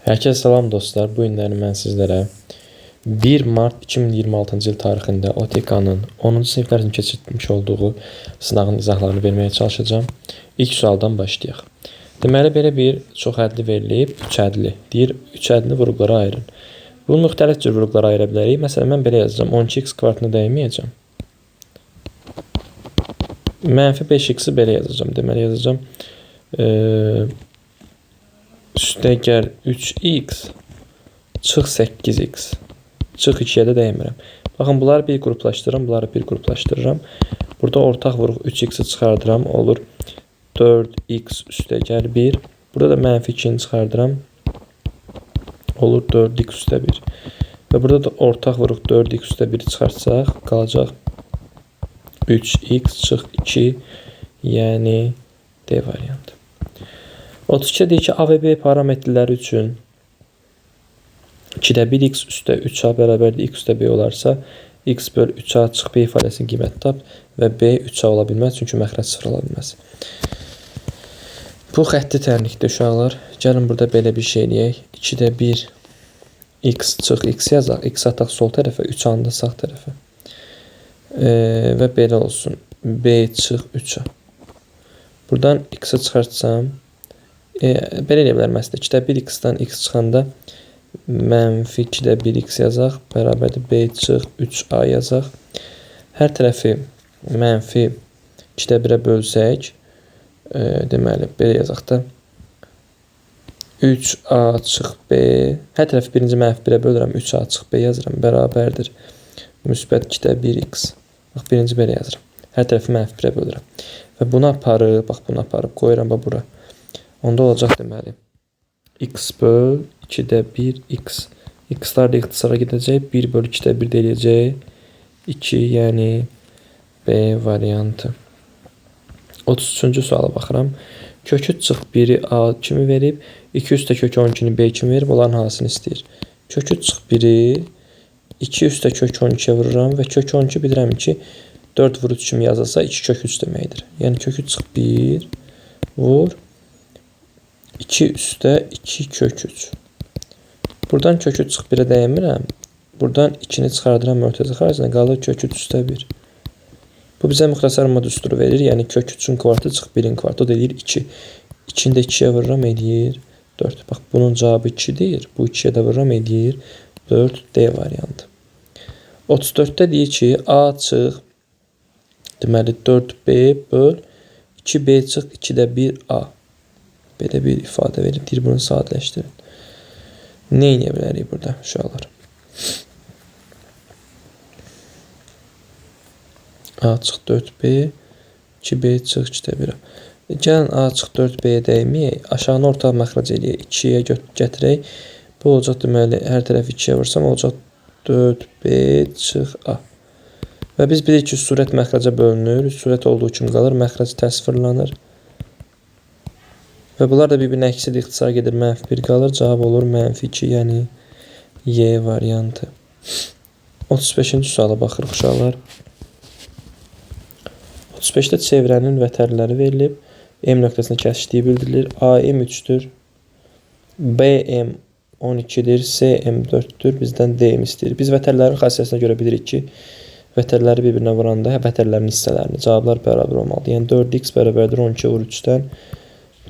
Herkese salam dostlar. Bu günləri mən sizlərə 1 mart 2026-cı il tarixində OTK-nın 10-cu siniflər üçün keçirmiş olduğu sınağın izahlarını verməyə çalışacağam. İlk sualdan başlayaq. Deməli, belə bir çox ədli verilib, 3 ədli. Deyir, 3 ədli vurğulara ayırın. Bunu müxtəlif cür vurğulara ayıra bilərik. Məsələn, mən belə yazacağım. 12x kvadratını dəyməyəcəm. Mənfi 5x-i belə yazacağım. Deməli, yazacağım. Üstəgəl 3x çıx 8x çıx 2-yə də dəymirəm. Baxın, bunları bir qruplaşdırıram, bunları bir qruplaşdırıram. Burada ortaq vuruq 3x-i çıxardıram, olur 4x üstəgəl 1. Burada da mənfi 2-ni çıxardıram, olur 4x üstə 1. Və burada da ortaq vuruq 4x üstə 1-i çıxartsaq, qalacaq 3x çıx 2, yəni D variantı. 32-də deyir ki, A və B parametrləri üçün 2-də 1x üstə 3a bərabərdir x üstə b olarsa, x böl 3a çıx b ifadəsinin qiyməti tap və b 3a ola bilməz, çünki məxrəc 0 ola bilməz. Bu xətti tərlikdə uşaqlar. Gəlin burada belə bir şey eləyək. 2-də 1 x çıx x yazaq. X ataq sol tərəfə, 3a-nı da sağ tərəfə. Və belə olsun. b çıx 3a. Buradan x-i çıxartsam, belə eləyə bilər məsələ. 2-də 1 x-dan x çıxanda mənfi 2-də 1x yazaq, bərabərdir b çıx 3a yazaq. Hər tərəfi mənfi 2-də 1-ə bölsək, deməli, belə yazaq da 3a çıx b, hər tərəfi birinci mənfi 1-ə bölürəm, 3a çıx b yazıram, bərabərdir müsbət 2-də 1x. Bax, birinci belə yazıram. Hər tərəfi mənfi 1-ə bölürəm. Və bunu aparıb, bax, bunu aparıb, qoyuram bura. Onda olacaq deməli, x böl 2-də 1x. X-lar da ixtisara gedəcək. 1 böl 2-də 1 deyiləcək. 2, yəni B variantı. 33-cü suala baxıram. Kökü çıx 1-i A kimi verib, 2 üstə kök 12-ni B kimi verib, onların hansını istəyir? Kökü çıx 1-i 2 üstə kök 12-yə vururam və kök 12 bilirəm ki, 4 vur 3 kimi yazılsa 2 kök 3 deməkdir. Yəni kökü çıx 1 vur 2 üstə 2 kök 3. Buradan kökü çıx 1-ə dəymirəm. Buradan 2-ni çıxardıram mörtəzə xaricində, qalır kök 3 üstə 1. Bu bizə müxtəsər mod üsturu verir. Yəni kök 3-ün kvartı çıx 1-in kvartı, o da eləyir 2. 2-ni də 2-yə vururam, eləyir 4. Bax, bunun cavabı 2-dir. Bu 2-yə də vururam, eləyir 4, D variantı. 34-də deyir ki, A çıx, deməli 4B böl 2B çıx 2-də 1A. Belə bir ifadə verib, deyir, bunu sadələşdirin. Nə eləyə bilərik burada uşaqlar? A çıx 4B, 2B çıx 2-də 1A. Gəlin A çıx 4B-yə dəyməyək, aşağını ortaq məxrac eləyək, 2-yə gətirək. Bu olacaq deməli, hər tərəfi 2-yə vursam, olacaq 4B çıx A. Və biz bilirik ki, surət məxrəcə bölünür, surət olduğu kimi qalır, məxrəc təsvirlanır. Və bunlar da bir-birinə əksidir, ixtisar gedir, mənfi 1 qalır, cavab olur mənfi 2, yəni Y variantı. 35-ci suala baxırıq uşaqlar. 35-də çevrənin vətərləri verilib, M nöqtəsində kəsişdiyi bildirilir, AM 3-dür, BM 12-dir, CM 4-dür, bizdən DM istəyir. Biz vətərlərin xassiyəsinə görə bilirik ki, vətərləri bir-birinə vuranda vətərlərin hissələrini, cavablar bərabər olmalıdır. Yəni 4x bərabərdir 12 vur 3-dən.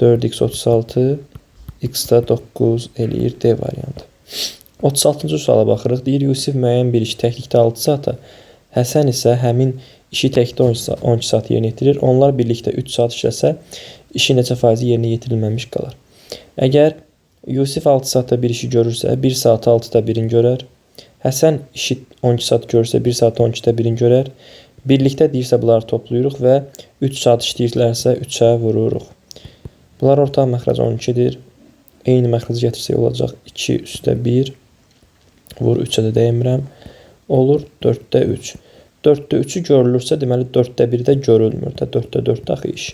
4x 36, x da 9 eləyir D variantı. 36-cı suala baxırıq. Deyir, Yusif müəyyən bir işi təklikdə 6 saata, Həsən isə həmin işi təkdə 12 saat yerinə yetirir. Onlar birlikdə 3 saat işləsə, işin neçə faizi yerinə yetirilməmiş qalar. Əgər Yusif 6 saatda bir işi görürsə, 1 saat 6-da birini görər. Həsən işi 12 saat görürsə, 1 saat 12-də birini görər. Birlikdə deyirsə, bunları toplayırıq və 3 saat işləyirlərsə 3-ə vururuq. Bunlar ortaq məxrəc 12-dir. Eyni məxrəci gətirsək olacaq 2 üstə 1 vur 3-ə də dəymirəm. Olur 4-də 3. 4-də 3-ü görülürsə, deməli 4-də 1 də görülmür. 4-də 4 axı iş.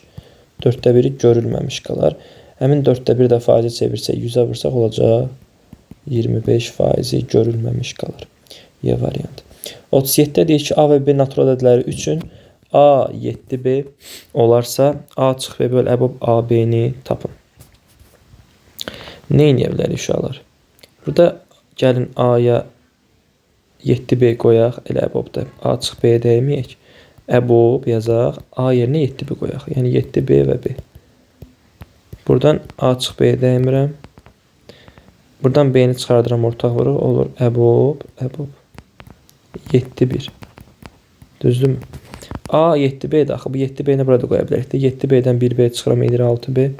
4-də 1-i görülməmiş qalar. Həmin 4-də 1 də faizi çevirsək, 100-ə vursaq olacaq 25 faizi görülməmiş qalar. Y variantı. 37-də deyir ki, A və B natural ədədləri üçün A 7B olarsa, A çıx B böl əbab AB-ni tapın. Nə eləyə bilərik uşaqlar? Burada gəlin A-ya 7B qoyaq. Elə əbobda A çıx B deməyək. Əbob yazaq. A yerinə 7B qoyaq. Yəni 7B və B. Buradan A çıx B demirəm. Buradan B-ni çıxardıram, ortaq vuruq. Olur əbob, əbob. 7-1. Düzdürmü? A 7B-dir. Axı bu 7B-ni burada qoya bilərik də. 7B-dən 1B çıxıram, edir 6B.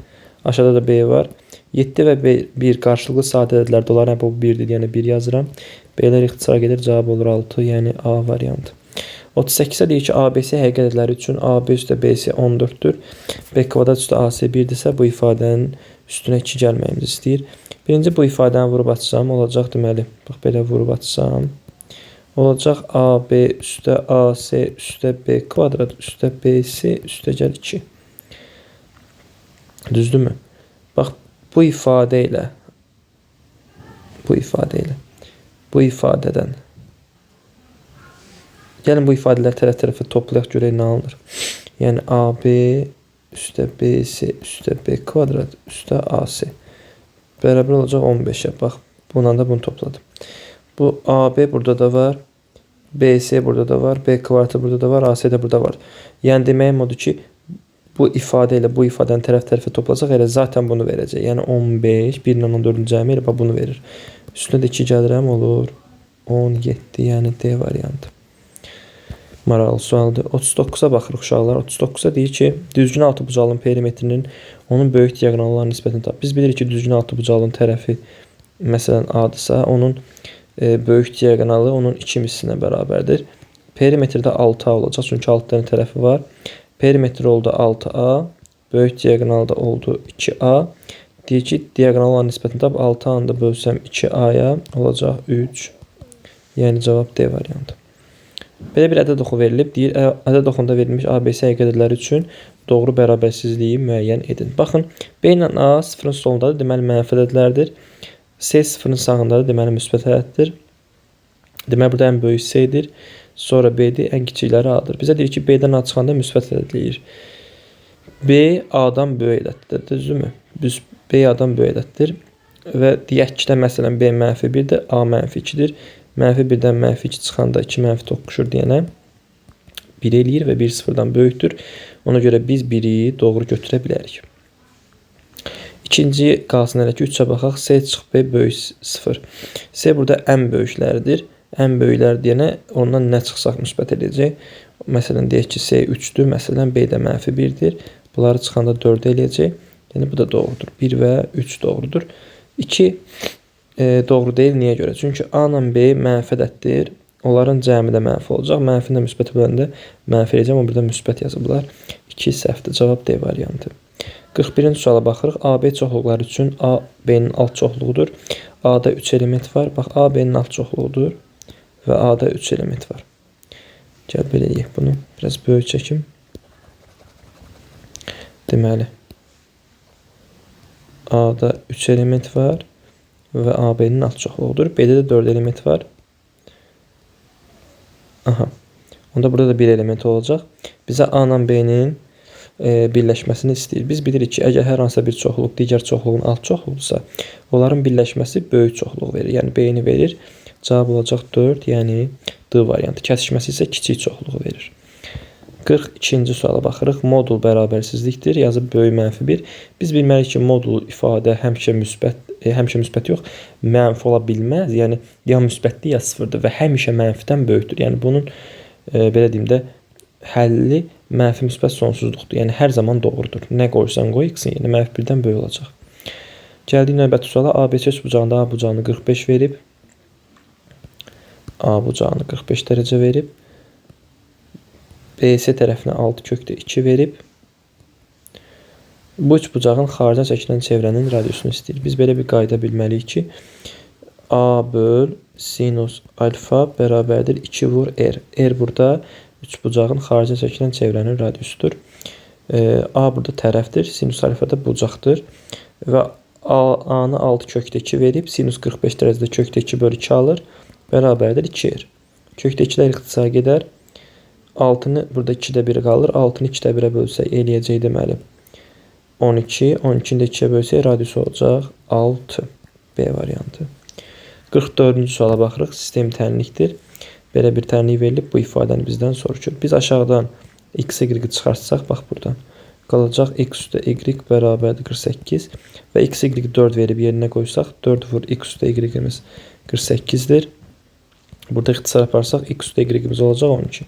Aşağıda da B var. 7 və 1 qarşılıqlı sadələdilər. Onların əbob 1-dir, yəni 1 yazıram. B-lər ixtisara gedir, cavab olur 6, yəni A variantı. 38-ə deyir ki, ABC həqiqət ədədləri üçün AB üstə BC 14-dür. B kvadrat üstə AC 1-dirsə, bu ifadənin üstünə 2 gəlməyimizi istəyir. Birinci bu ifadəni vurub açsam, olacaq deməli. Bax, belə vurub açsam. Olacaq AB üstə AC üstə B kvadrat üstə BC üstə gəl 2. Düzdürmü? Bax, bu ifadədən gəlin bu ifadələri tərəf-tərəfə toplayaq, görək nə alınır. Yəni AB üstə BC üstə B kvadrat üstə AC bərabər olacaq 15-ə. Bax, bununla da bunu topladım. Bu AB burada da var. BC burada da var. B kvadratı burada da var. AC də burada var. Yəni deməyim odur ki, bu ifadə ilə bu ifadəni tərəf-tərəfə toplasaq elə zaten bunu verəcək. Yəni 15, 1 ilə 14-ün cəmi elə bunu verir. Üstünə də 2 gəlirəm, olur 17, yəni D variantı. Maraqlı sualdır. 39-a baxırıq uşaqlar. 39-a deyir ki, düzgün altıbucağlının perimetrinin onun böyük diaqonallarının nisbətini tap. Biz bilirik ki, düzgün altıbucağlının tərəfi məsələn A-dırsa, onun böyük diaqonalı onun 2 mislisinə bərabərdir. Perimetrdə 6A olacaq, çünki 6 dənə tərəfi var. Perimetr oldu 6A, böyük diaqonalda oldu 2A. Deyir ki, diaqonalların nisbətini tap, 6A-nı da bölsəm 2A-ya olacaq 3. Yəni cavab D variantı. Belə bir ədəd oxu verilib. Deyir, ədəd oxunda verilmiş ABC həqiqət ədədləri üçün doğru bərabərsizliyi müəyyən edin. Baxın, B ilə A sıfırın solundadır, deməli mənfi ədədlərdir. C sıfırın sağındadır, deməli müsbət ədəddir. Deməli, burada ən böyük C-dir. Sonra B-dir, ən kiçikləri A-dır. Bizə deyir ki, B-dən A çıxanda müsbət ədədləyir. B A-dan böyük ədəddir, düzdürmü? B A-dan böyük ədəddir. Və deyək ki, məsələn, B mənfi 1-dir, A mənfi 2-dir. Mənfi 1-dən mənfi 2 çıxanda 2 mənfi toqquşur deyənə 1 eləyir və 1 sıfırdan böyükdür. Ona görə biz 1-i doğru götürə bilərik. İkinci qalsın elə ki, 3-ə baxaq. C çıx B böyük 0. C burada ən böyüklərdir. Ən böyüklər deyənə ondan nə çıxsaq müsbət edəcək. Məsələn, deyək ki, C 3-dür. Məsələn, B də mənfi 1-dir. Bunları çıxanda 4 eləyəcək. Yəni, bu da doğrudur. 1 və 3 doğrudur. 2 doğru deyil. Niyə görə? Çünki A ilə B mənfi ədəddir. Onların cəmi də mənfi olacaq. Mənfi ilə müsbəti böləndə mənfi eləyəcəm. O burada müsbət yazıblar. 2 səhvdir. Cavab D variantı. 41-ci suala baxırıq. AB çoxluqları üçün A B-nin alt çoxluğudur. A-da 3 element var. Bax, A B-nin alt çoxluğudur və A-da 3 element var. Gəl belə eləyək bunu. Biraz böyük çəkim. Deməli, A-da 3 element var və AB-nin alt çoxluğudur. B-də də 4 element var. Aha. Onda burada da 1 element olacaq. Bizə A ilə B-nin birləşməsini istəyir. Biz bilirik ki, əgər hər hansısa bir çoxluq digər çoxluğun alt çoxluğudursa, onların birləşməsi böyük çoxluq verir. Yəni B-ni verir. Cavab olacaq 4, yəni D variantı. Kəsişməsi isə kiçik çoxluğu verir. 42-ci suala baxırıq. Modul bərabərsizlikdir. Yazıb böyük mənfi 1. Biz bilməliyik ki, modul ifadə həmişə müsbət yox, mənfi ola bilməz. Yəni, ya müsbətdir, ya sıfırdır və həmişə mənfidən böyükdür. Yəni, bunun, belə deyim də, həlli mənfi müsbət sonsuzluqdur. Yəni, hər zaman doğrudur. Nə qoysan qoy, x-in yəni mənfi 1-dən böyük olacaq. Gəldik növbəti suala. ABC bucağında A bucağını 45 verib. A bucağını 45 dərəcə verib. BC tərəfinə 6 kökdə 2 verib. Bu üç bucağın xaricə çəkilən çevrənin radiusunu istəyir. Biz belə bir qayda bilməliyik ki, A böl sinus alfa bərabərdir 2 vur R. R burada üç bucağın xaricə çəkilən çevrənin radiusudur. A burada tərəfdir, sinus alfa da bucaqdır. Və A-nı 6 kökdə 2 verib, sinus 45 dərəcədə kökdə 2 böl 2 alır. Bərabərdir 2R. Kökdə 2-lər ixtisara gedər. 6-nı burada 2-də 1 qalır. 6-nı 2-də 1-ə bölsək eləyəcək deməli 12. 12-ni də 2-yə bölsək radiusu olacaq 6. B variantı. 44-cü suala baxırıq. Sistem tənlikdir. Belə bir tənlik verilib bu ifadəni bizdən soruşur. Biz aşağıdan x, y çıxarsaq, bax buradan qalacaq x üstə y bərabərdir 48 və x, y 4 verib yerinə qoysaq 4 vur x üstə y-imiz 48-dir. Burada ixtisar aparsaq x üstə y-imiz olacaq 12.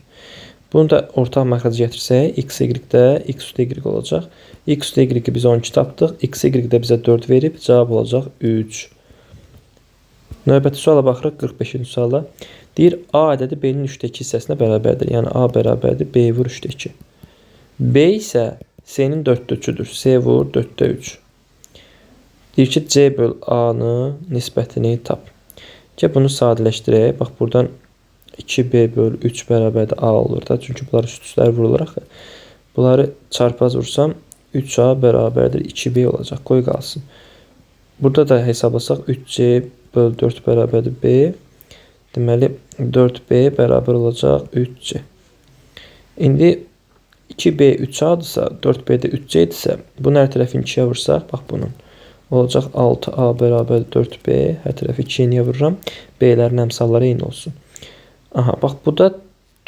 Bunu da ortaq məxrəcə gətirsək x, y-də x üstə y olacaq. X üstə y-i biz 12 tapdıq. X, y-də bizə 4 verib. Cavab olacaq 3. Növbəti suala baxırıq 45-ci suala. Deyir A ədədi B-nin 3-də 2 hissəsinə bərabərdir. Yəni A bərabərdir B vur 3-də 2. B isə C-nin 4-də 3-üdür. C vur 4-də 3. Deyir ki C böl A-nın nisbətini tap. Ki bunu sadələşdirək. Bax buradan 2B böl 3 bərabərdir A olur da. Çünki bunları üst-üstləri vurulur axı. Bunları çarpaz vursam 3A bərabərdir 2B olacaq. Qoy qalsın. Burada da hesablasaq 3C böl 4 bərabərdir B. Deməli 4B bərabər olacaq 3C. İndi 2B 3A'dırsa, 4B'də 3C'dirsə, bunu hər tərəfi 2-yə vursaq, bax bunun. Olacaq 6A bərabər 4B, hər tərəfi 2-yə niyə vururam? B'lərin əmsalları eyni olsun. Aha, bax bu da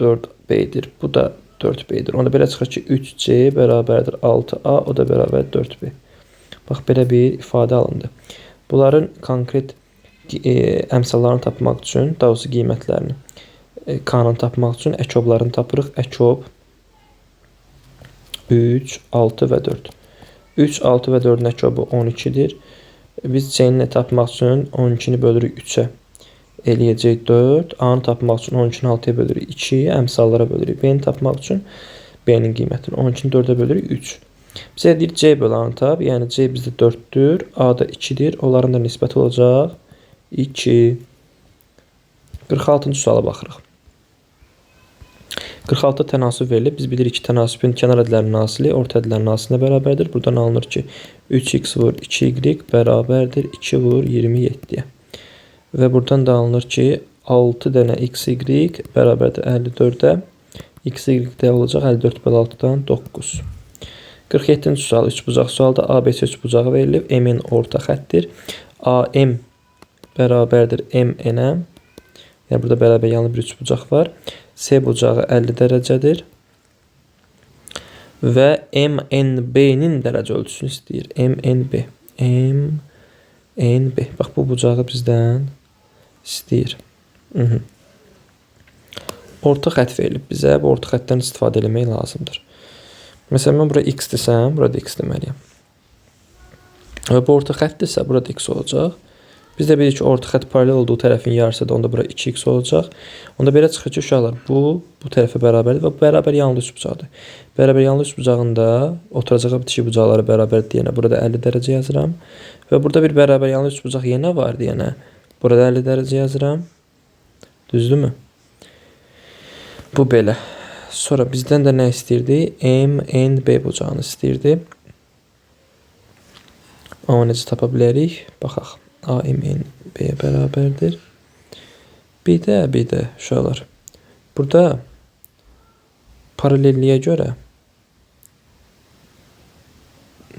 4B'dir, bu da 4B'dir. Onda belə çıxır ki 3C bərabərdir 6A, o da bərabər 4B. Bax belə bir ifadə alındı. Bunların konkret əmsallarını tapmaq üçün, daha doğrusu qiymətlərini, K-nı tapmaq üçün əkoblarını tapırıq. Əkob 3, 6 və 4. 3, 6 və 4-ün əkobu 12-dir. Biz C-ni tapmaq üçün 12-ni bölürük 3-ə. Eləyəcək 4. A-nı tapmaq üçün 12-ni 6-ya bölürük 2-yə, əmsallara bölürük. B-ni tapmaq üçün B-nin qiymətini 12-ni 4-ə bölürük 3. Bizə deyir C böl A-nı tap. Yəni C bizdə 4-dür, A da 2-dir. Onların da nisbəti olacaq 2. 46-cı suala baxırıq. 46 tənasüb verilib. Biz bilirik ki, tənasübün kənar ədlərinin asili orta ədlərinin asilinə bərabərdir. Buradan alınır ki, 3x vur 2y bərabərdir 2 vur 27-yə. Və buradan da alınır ki, 6 dənə xy bərabərdir 54-ə. Xy də olacaq 54 böl 6-dan 9. 47-ci sual 3 bucaq sualda ABC 3 bucağı verilib. M-in orta xəttir. AM bərabərdir MN-ə. Yəni burada bərabər yanlı bir 3 bucaq var. C bucağı 50 dərəcədir. Və MNB-nin dərəcə ölçüsünü istəyir. MNB. MNB. Bax bu bucağı bizdən istəyir. Orta xət verilib bizə. Bu orta xətdən istifadə etmək lazımdır. Məsələn, mən bura x desəm, burada x deməliyəm. Və bu orta xətdirsə, burada x olacaq. Biz də bilirik ki, orta xət paralel olduğu tərəfin yarısı da onda bura 2x olacaq. Onda belə çıxır ki, uşaqlar, bu tərəfə bərabərdir və bu bərabər yanlı üçbucaqdır. Bərabər yanlı üçbucağında oturacağı bitişik bucaqları bərabərdir deyənə burada 50 dərəcə yazıram. Və burada bir bərabər yanlı üçbucaq yenə var deyənə burada 50 dərəcə yazıram. Düzdürmü? Bu belə. Sonra bizdən də nə istəyirdi? MNB bucağını istəyirdi. Amma necə tapa bilərik? Baxaq. AMNB bərabərdir. Bir də uşaqlar. Burada paralelliyə görə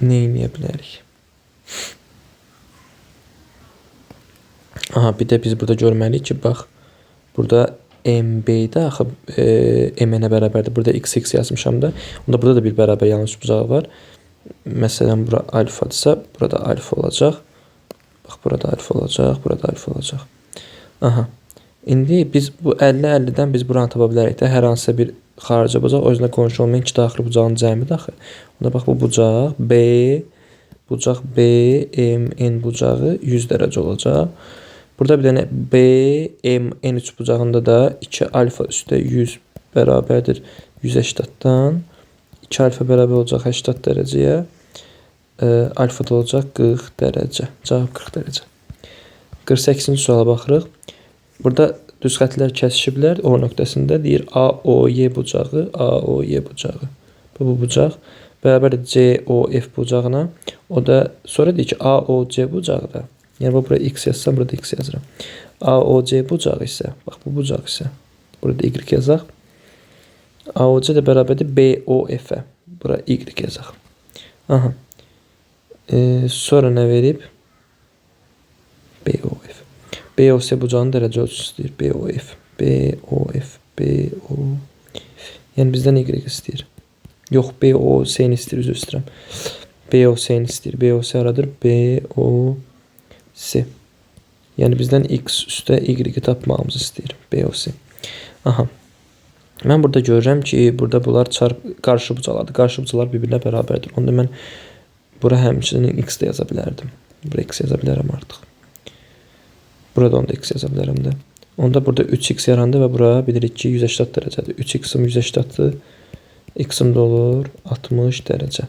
nə eləyə bilərik? Aha, bir də biz burada görməliyik ki, bax, burada MB-də axı MN-ə bərabərdir. Burada XX yazmışam da. Onda burada da bir bərabər yanlış bucağı var. Məsələn, bura alfadırsa, burada alfa olacaq. Bax, burada alfa olacaq, burada alfa olacaq. Aha. İndi biz bu 50-50-dən biz buranı tapa bilərik də. Hər hansısa bir xarici bucaq, özünə qonşu olmayan iki daxili bucağın cəmidir axı. Onda bax, bu bucaq B, MN bucağı 100 dərəcə olacaq. Burada bir dənə B, MN3 bucağında da 2 alfa üstə 100 bərabərdir 180-dan. 2 alfa bərabər olacaq 80 dərəcəyə. Alfa da olacaq 40 dərəcə. Cavab 40 dərəcə. 48-ci suala baxırıq. Burada düz xətlər kəsişiblər. O nöqtəsində deyir AOY bucağı, AOY bucağı. Bu bucaq bərabərdir COF bucağına. O da sonra deyir ki AOC bucağı da. Yəni bu burada x yazsam, burada x yazıram. AOC bucağı isə, bax bu bucaq isə, burada y yazaq. AOC də bərabərdir BOF-ə. Bura y yazaq. Aha. Sonra nə verib? BOF. BOC bucağının dərəcə ölçüsü istəyir. BOF. BOF. BO. Yəni bizdən Y istəyir. Yox, BOC-ni istəyir, üzr istəyirəm. BOC-ni istəyir. BOC haradır? BOC. Yəni bizdən X üstə Y tapmağımızı istəyir. BOC. Aha. Mən burada görürəm ki, burada bunlar qarşı bucaqlardır. Qarşı bucaqlar bir-birinə bərabərdir. Onda mən bura həmçinin X də yaza bilərdim. Bura X yaza bilərəm artıq. Burada onda X yaza bilərəm də. Onda burada 3X yarandı və bura bilirik ki 180 dərəcədir. 3X-im 180-dir. X-im də olur 60 dərəcə.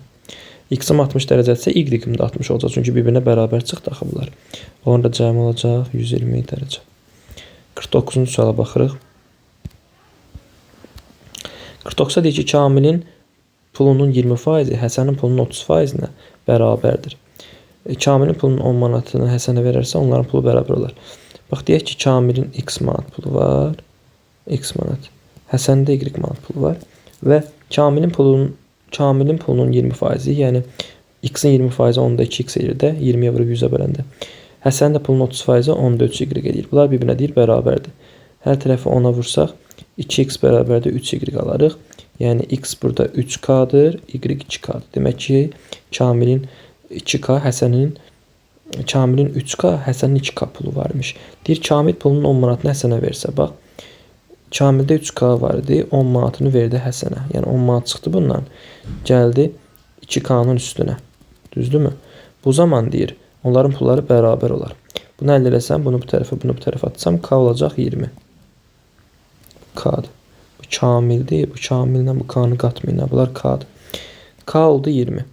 X-im 60 dərəcədirsə Y-im də 60 olacaq. Çünki bir-birinə bərabər çıxdı axı bunlar. Onda cəmi olacaq 120 dərəcə. 49-cu suala baxırıq. 49-a deyir ki, Kamilin pulunun 20%, Həsənin pulunun 30%-nə bərabərdir. Kamilin pulunun 10 manatını Həsənə verərsə, onların pulu bərabər olar. Bax, deyək ki, Kamilin X manat pulu var. X manat. Həsəndə Y manat pulu var. Və Kamilin pulunun 20%, yəni X-in 20%-i 10-da 2X edir də, 20-yə vurub 100-ə böləndə. Həsənin də pulunun 30%-i 10-da 3Y edir. Bunlar bir-birinə deyir, bərabərdir. Hər tərəfi 10-a vursaq, 2X bərabərdə 3Y alarıq. Yəni X burada 3K-dır, Y 2K-dır. Demək ki, Kamilin 2K, Kamilin 3K, Həsənin 2K pulu varmış. Deyir, Kamil pulunun 10 manatını Həsənə versə, bax. Kamildə 3K var idi, 10 manatını verdi Həsənə. Yəni 10 manat çıxdı bundan. Gəldi 2K-nın üstünə. Düzdürmü? Bu zaman deyir, onların pulları bərabər olar. Bunu əldə eləsəm, bunu bu tərəfə atsam, K olacaq 20. K-dır. Bu Kamildir. Bu Kamillə bu K-nı qatmayın. Bunlar K-dır. K oldu 20.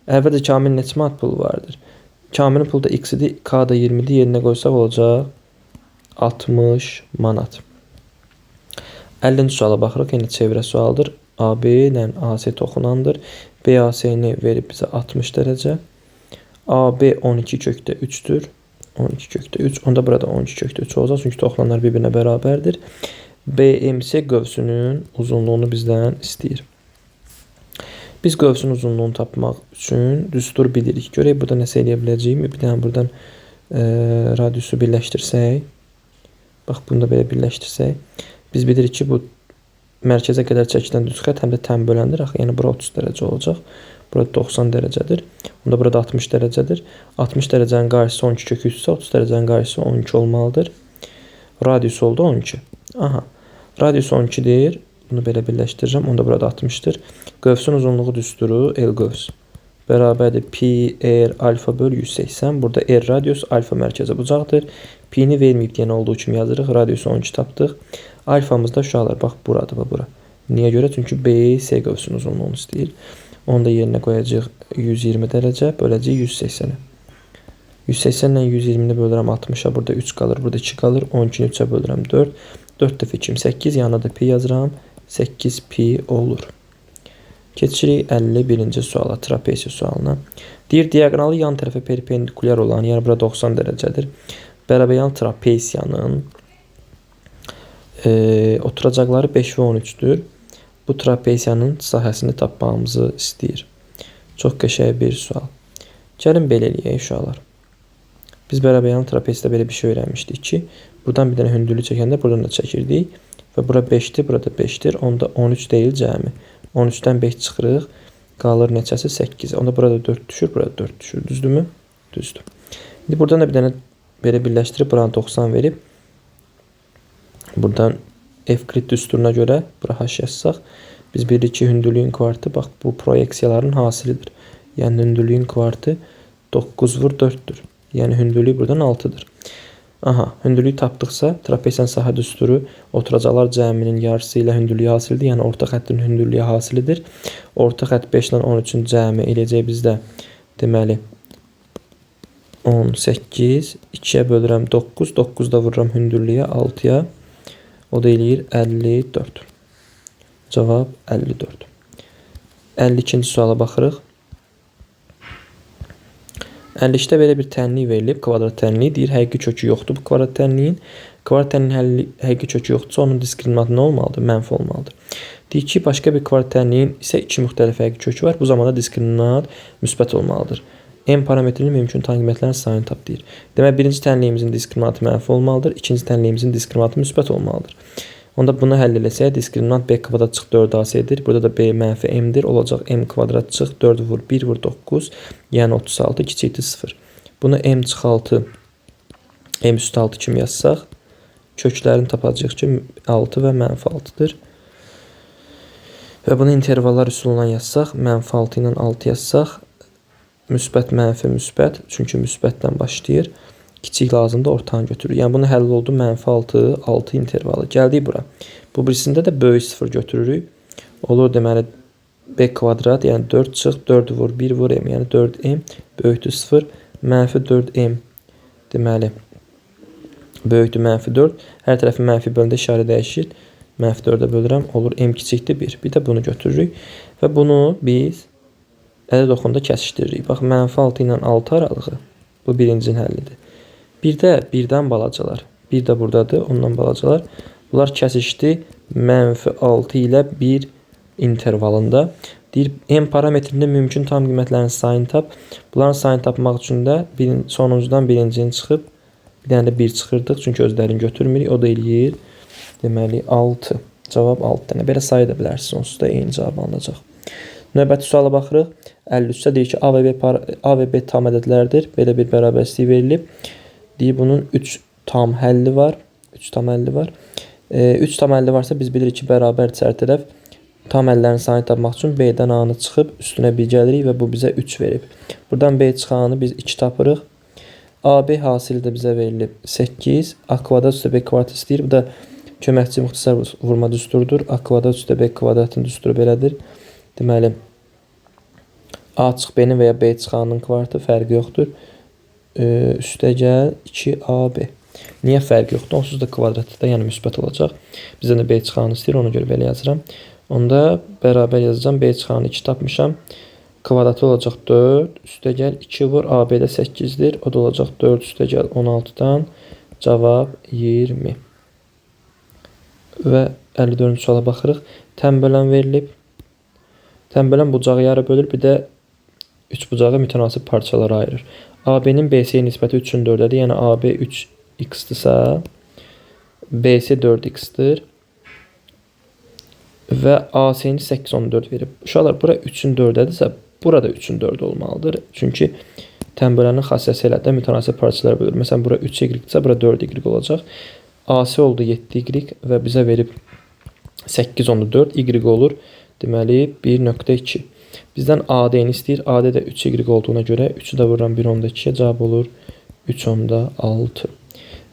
Əvvəldə Kamilin neçə manat pulu vardır? Kamilin pulu da X-idir. K da 20-dir. Yerinə qoysaq olacaq 60 manat. 50-ci suala baxırıq. Yine çevrə sualdır. AB ilə AC toxunandır. BAC-ni verib bizə 60 dərəcə. AB 12 kökdə 3-dür. 12 kökdə 3. Onda burada 12 kökdə 3 olacaq. Çünki toxunanlar bir-birinə bərabərdir. BMC qövsünün uzunluğunu bizdən istəyir. Biz qövsün uzunluğunu tapmaq üçün düstur bilirik. Görək burada nəsə eləyə biləcəyimi? Bir dənə buradan radiusu birləşdirsək. Bax, bunu da belə birləşdirsək. Biz bilirik ki, bu mərkəzə qədər çəkilən düz xətt həm də tən böləndir. Yəni, bura 30 dərəcə olacaq. Burada 90 dərəcədir. Onda burada 60 dərəcədir. 60 dərəcənin qarşısı 12 kök 3-sə 30 dərəcənin qarşısı 12 olmalıdır. Radius oldu 12. Aha. Radius 12-dir. Bunu belə birləşdirirəm. Onda burada 60-dır. Qövsün uzunluğu düsturu L qövs. Bərabərdir pi r alfa böl 180. Burada r radius, alfa mərkəzə bucaqdır. Pi-ni verməyib deyən olduğu kimi yazırıq. Radiusu 12 tapdıq. Alfamız da uşaqlar. Bax, buradır və bura. Niyə görə? Çünki BC qövsün uzunluğunu istəyir. Onu da yerinə qoyacaq 120 dərəcə. Böləcək 180-ə. 180 ilə 120-ni bölürəm 60-a. Burada 3 qalır. Burada 2 qalır. 12-ni 3-ə bölürəm 4. 4 dəfə 2, 8. Yanına da pi yazıram. 8 pi olur. Keçirik 51-ci suala, trapesiya sualına. Deyir, diaqonalı yan tərəfə perpendikulyar olan, yəni bura 90 dərəcədir. Bərabəryan trapesiyanın oturacaqları 5 və 13-dür. Bu trapesiyanın sahəsini tapmağımızı istəyir. Çox qəşəng bir sual. Gəlin belə eləyək uşaqlar. Biz bərabəryan trapesiyada belə bir şey öyrənmişdik ki, buradan bir dənə hündürlük çəkəndə buradan da çəkirdik. Və bura 5-dir, burada 5-dir. Onda 13 deyil cəmi. 13-dən 5 çıxırıq. Qalır neçəsi? 8. Onda burada 4 düşür, burada 4 düşür. Düzdürmü? Düzdür. İndi buradan da bir dənə belə birləşdirib, buranı 90 verib. Buradan F-krit düsturuna görə bura H yazsaq, biz bilirik ki, hündürlüyün kvartı, bax, bu proyeksiyaların hasilidir. Yəni, hündürlüyün kvartı 9 vur 4-dür. Yəni, hündürlüyü buradan 6-dır. Aha, hündürlüyü tapdıqsa, trapesiyanın sahə düsturu oturacaqlar cəminin yarısı ilə hündürlüyü hasilidir. Yəni, orta xəttin hündürlüyü hasilidir. Orta xətt 5 ilə 13-ün cəmi eləyəcək bizdə, deməli, 18, 2-yə bölürəm 9, 9-da vururam hündürlüyə 6-ya, o da eləyir 54. Cavab 54. 52-ci suala baxırıq. 52-də belə bir tənlik verilib, kvadrat tənliyi. Deyir, həqiqi kökü yoxdur bu kvadrat tənliyin. Kvadrat tənliyin həqiqi kökü yoxdursa, onun diskriminantı nə olmalıdır? Mənfi olmalıdır. Deyir ki, başqa bir kvadrat tənliyin isə 2 müxtəlif həqiqi kökü var. Bu zamanda diskriminant müsbət olmalıdır. M parametrinin mümkün tam qiymətlərin sayını tap deyir. Demək, birinci tənliyimizin diskriminantı mənfi olmalıdır, ikinci tənliyimizin diskriminantı müsbət olmalıdır. Onda bunu həll eləsək, diskriminant b kvadrat çıx 4ac-dir. Burada da b mənfi m-dir. Olacaq m kvadrat çıx 4 vur 1 vur 9, yəni 36 kiçikdir 0. Bunu m çıx 6, m üstü 6 kimi yazsaq, köklərini tapacağıq ki, 6 və mənfi 6-dır. Və bunu intervallar üsulundan yazsaq, mənfi 6 ilə 6 yazsaq, müsbət, mənfi, müsbət. Çünki müsbətdən başlayır. Kiçik lazımdır, ortanı götürür. Yəni bunu həll oldu, mənfi 6, 6 intervalı. Gəldik bura. Bu birisində də böyük 0 götürürük. Olur deməli b kvadrat, yəni 4 çıx, 4 vur, 1 vur m, yəni 4m böyükdür 0, mənfi 4m. Deməli, böyükdür mənfi 4. Hər tərəfi mənfi bölündə işarə dəyişir. Mənfi 4-ə bölürəm, olur m kiçikdir 1. Bir də bunu götürürük və bunu biz ədəd oxunda kəsişdiririk. Bax, mənfi 6 ilə 6 aralığı bu birincinin həllidir. Bir də birdən balacalar. Bir də buradadır, ondan balacalar. Bunlar kəsişdi mənfi 6 ilə 1 intervalında. Deyir, m parametrində mümkün tam qiymətlərin sayını tap. Bunların sayını tapmaq üçün də sonuncudan birincini çıxıb, bir dənə də 1 çıxırdıq. Çünki özlərini götürmürük. O da eləyir. Deməli, 6. Cavab 6 dənə. Belə sayı da bilərsiniz. Onsuz da eyni cavab alınacaq. Növbəti suala baxırıq. 53-də deyir ki, A və B tam ədədlərdir. Belə bir bərabərsizlik verilib. Deyir, bunun 3 tam həlli var. 3 tam həlli var. 3 tam həlli varsa biz bilirik ki, bərabər çərtərəf tam həllərin sayını tapmaq üçün B-dən A-nı çıxıb üstünə 1 gəlirik və bu bizə 3 verib. Buradan B çıxanı biz 2 tapırıq. AB hasili də bizə verilib 8. A kvadrat üstə B kvadrat istəyir. Bu da köməkçi müxtəsər vurma düsturudur. A kvadrat üstə B kvadratın düsturu belədir. Deməli, A çıx B-nin və ya B çıxanın kvadratı fərqi yoxdur. Üstə gəl 2AB. Niyə fərq yoxdur? Onsuz da kvadratı da yəni müsbət olacaq. Bizdən də B çıxanı istəyir, ona görə belə yazıram. Onda bərabər yazacağım. B çıxanı 2 tapmışam. Kvadratı olacaq 4. Üstə gəl 2 vur. AB də 8-dir. O da olacaq 4 üstə gəl 16-dan. Cavab 20. Və 54-cü suala baxırıq. Tənbölən verilib. Tənbölən bucağı yarı bölür. Bir də 3 bucağı mütənasib parçalara ayırır. AB-nin BC-yə nisbəti 3-ün 4-dədir. Yəni AB 3x-dırsa, BC 4x-dir. Və AC-ni 8-14 verib. Uşaqlar, bura 3-ün 4-dədirsə, burada 3-ün 4 olmalıdır. Çünki tənbölənin xassəsi elə də mütənasib parçalara bölür. Məsələn, bura 3y-dirsə, bura 4y olacaq. AC oldu 7y və bizə verib 8-14, y olur. Deməli, 1.2. Bizdən AD-ni istəyir. AD də 3y olduğuna görə 3-ü də vururam 1.2-yə, cavab olur 3.6.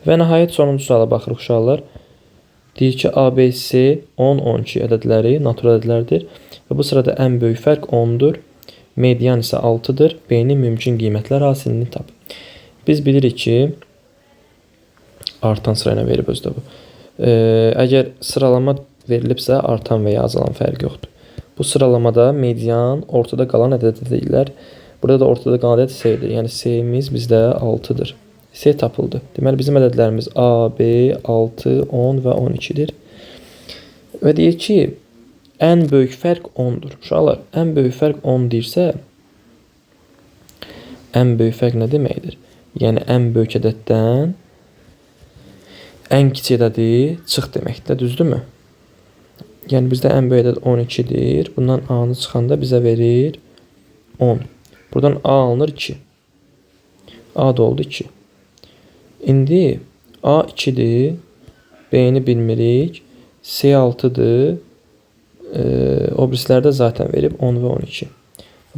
Və nəhayət sonuncu suala baxırıq uşaqlar. Deyir ki, ABC 10-12 ədədləri natural ədədlərdir. Və bu sırada ən böyük fərq 10-dur. Median isə 6-dır. B-nin mümkün qiymətlər hasilini tap. Biz bilirik ki, artan sırayla verib özdə bu. Əgər sıralama verilibsə, artan və ya azalan fərq yoxdur. Bu sıralamada median ortada qalan ədəd deyirlər. Burada da ortada qalan ədəd C-dir. Yəni C-miz bizdə 6-dır. C tapıldı. Deməli, bizim ədədlərimiz A, B, 6, 10 və 12-dir. Və deyir ki, ən böyük fərq 10-dur. Uşaqlar, ən böyük fərq 10 deyirsə, ən böyük fərq nə deməkdir? Yəni, ən böyük ədəddən ən kiçik ədədi çıx deməkdir, düzdürmü? Yəni, bizdə ən böyük ədəd 12-dir. Bundan A-nı çıxanda bizə verir 10. Buradan A alınır 2. A da oldu 2. İndi A 2-dir. B-ni bilmirik. C 6-dır. O birislərdə zaten verib 10 və 12.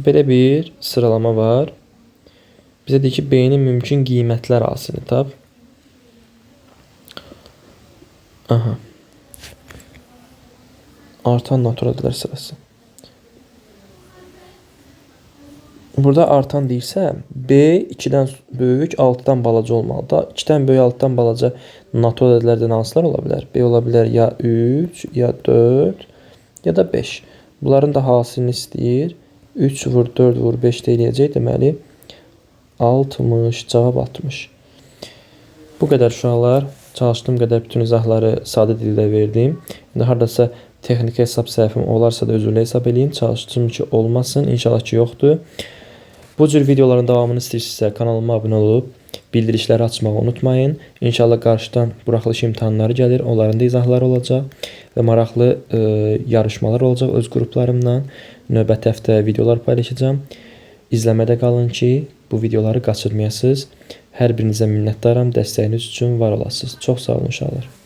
Belə bir sıralama var. Bizə deyir ki, B-nin mümkün qiymətlər hasilini tap. Aha. Artan natural ədədlər sırası. Burada artan deyirsə, B 2-dən böyük, 6-dan balaca olmalıdır. 2-dən böyük, 6-dan balaca natural ədədlərdən hansılar ola bilər? B ola bilər ya 3, ya 4, ya da 5. Bunların da hasilini istəyir. 3 vur, 4 vur, 5 də eləyəcək. Deməli, 60, cavab 60. Bu qədər uşaqlar. Çalışdığım qədər bütün izahları sadə dildə verdim. İndi haradasa texniki hesab səhvim olarsa da özürlə hesab edeyim. Çalışdım ki, olmasın. İnşallah ki, yoxdur. Bu cür videoların davamını istəyirsinizsə kanalıma abunə olub bildirişləri açmağı unutmayın. İnşallah qarşıdan buraxılış imtahanları gəlir. Onların da izahları olacaq və maraqlı yarışmalar olacaq öz qruplarımla. Növbəti həftə videolar paylaşacağam. İzləmədə qalın ki, bu videoları qaçırmayasınız. Hər birinizə minnətdaram. Dəstəyiniz üçün var olasınız. Çox sağ olun uşaqlar.